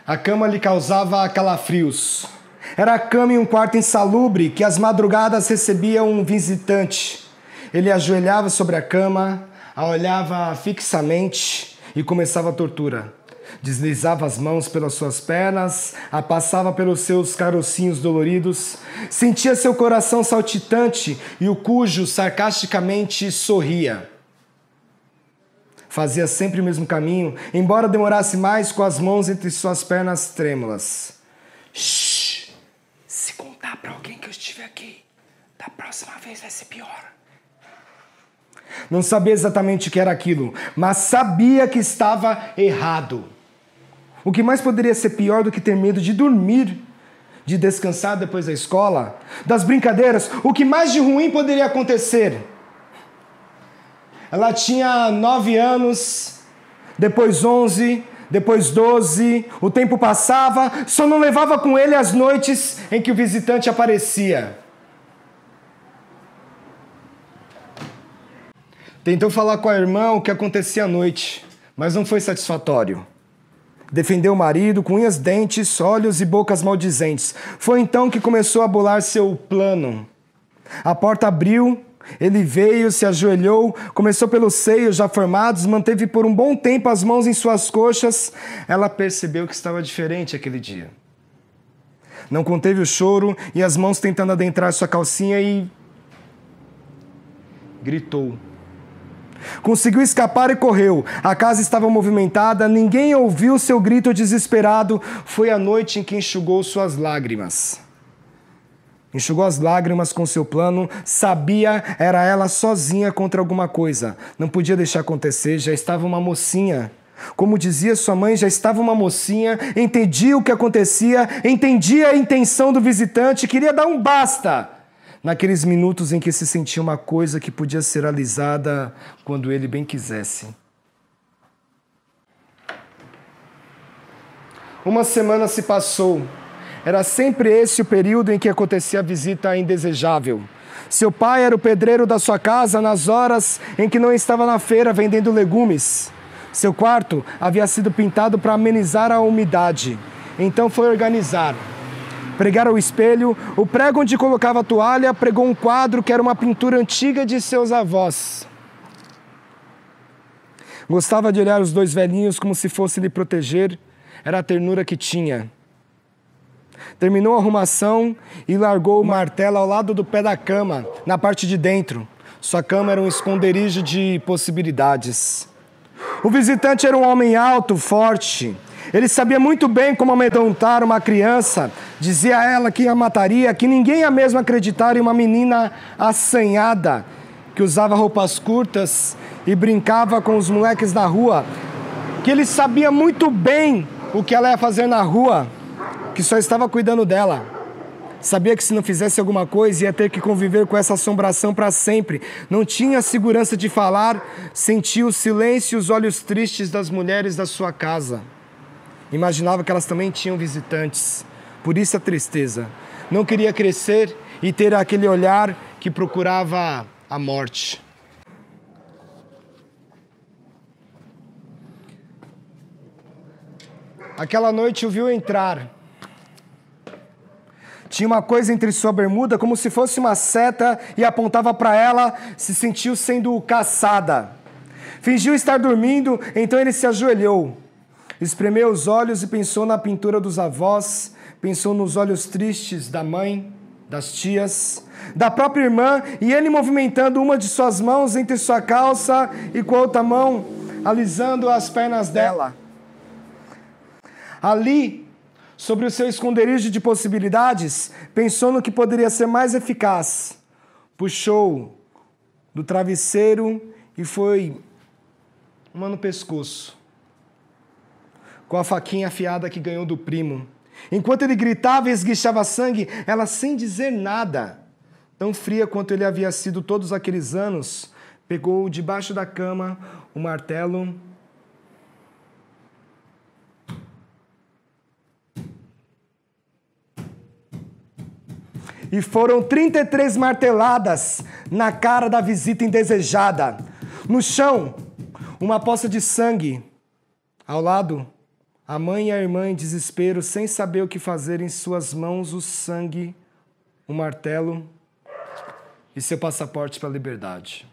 A cama lhe causava calafrios. Era a cama em um quarto insalubre que às madrugadas recebia um visitante. Ele ajoelhava sobre a cama, a olhava fixamente e começava a tortura. Deslizava as mãos pelas suas pernas, a passava pelos seus carocinhos doloridos, sentia seu coração saltitante e o cujo sarcasticamente sorria. Fazia sempre o mesmo caminho, embora demorasse mais com as mãos entre suas pernas trêmulas. Shhh! Se contar para alguém que eu estive aqui, da próxima vez vai ser pior. Não sabia exatamente o que era aquilo, mas sabia que estava errado. O que mais poderia ser pior do que ter medo de dormir, de descansar depois da escola, das brincadeiras? O que mais de ruim poderia acontecer? Ela tinha 9 anos, depois 11, depois 12, o tempo passava, só não levava com ele as noites em que o visitante aparecia. Tentou falar com a irmã o que acontecia à noite, mas não foi satisfatório. Defendeu o marido com unhas, dentes, olhos e bocas maldizentes. Foi então que começou a bolar seu plano. A porta abriu, ele veio, se ajoelhou, começou pelos seios já formados, manteve por um bom tempo as mãos em suas coxas. Ela percebeu que estava diferente aquele dia. Não conteve o choro e as mãos tentando adentrar sua calcinha e gritou. Conseguiu escapar e correu. A casa estava movimentada, ninguém ouviu seu grito desesperado. Foi a noite em que enxugou suas lágrimas. Enxugou as lágrimas com seu plano, sabia, era ela sozinha contra alguma coisa. Não podia deixar acontecer, já estava uma mocinha. Como dizia sua mãe, já estava uma mocinha, entendia o que acontecia, entendia a intenção do visitante, queria dar um basta. Naqueles minutos em que se sentia uma coisa que podia ser alisada quando ele bem quisesse. Uma semana se passou. Era sempre esse o período em que acontecia a visita indesejável. Seu pai era o pedreiro da sua casa nas horas em que não estava na feira vendendo legumes. Seu quarto havia sido pintado para amenizar a umidade. Então foi organizar. Pregar ao espelho, o prego onde colocava a toalha, pregou um quadro que era uma pintura antiga de seus avós. Gostava de olhar os dois velhinhos como se fosse lhe proteger, era a ternura que tinha. Terminou a arrumação e largou o martelo ao lado do pé da cama, na parte de dentro. Sua cama era um esconderijo de possibilidades. O visitante era um homem alto, forte. Ele sabia muito bem como amedrontar uma criança. Dizia a ela que a mataria, que ninguém ia mesmo acreditar em uma menina assanhada, que usava roupas curtas e brincava com os moleques na rua. Que ele sabia muito bem o que ela ia fazer na rua, que só estava cuidando dela. Sabia que se não fizesse alguma coisa ia ter que conviver com essa assombração para sempre. Não tinha segurança de falar, sentia o silêncio e os olhos tristes das mulheres da sua casa. Imaginava que elas também tinham visitantes. Por isso a tristeza. Não queria crescer e ter aquele olhar que procurava a morte. Aquela noite o viu entrar. Tinha uma coisa entre sua bermuda, como se fosse uma seta, e apontava para ela, se sentiu sendo caçada. Fingiu estar dormindo, então ele se ajoelhou. Espremeu os olhos e pensou na pintura dos avós, pensou nos olhos tristes da mãe, das tias, da própria irmã, e ele movimentando uma de suas mãos entre sua calça e com a outra mão, alisando as pernas dela. Ali, sobre o seu esconderijo de possibilidades, pensou no que poderia ser mais eficaz. Puxou do travesseiro e foi uma no pescoço, com a faquinha afiada que ganhou do primo. Enquanto ele gritava e esguichava sangue, ela, sem dizer nada, tão fria quanto ele havia sido todos aqueles anos, pegou debaixo da cama o martelo e foram 33 marteladas na cara da visita indesejada. No chão, uma poça de sangue. Ao lado, A mãe e a irmã em desespero, sem saber o que fazer, em suas mãos o sangue, o martelo e seu passaporte para a liberdade.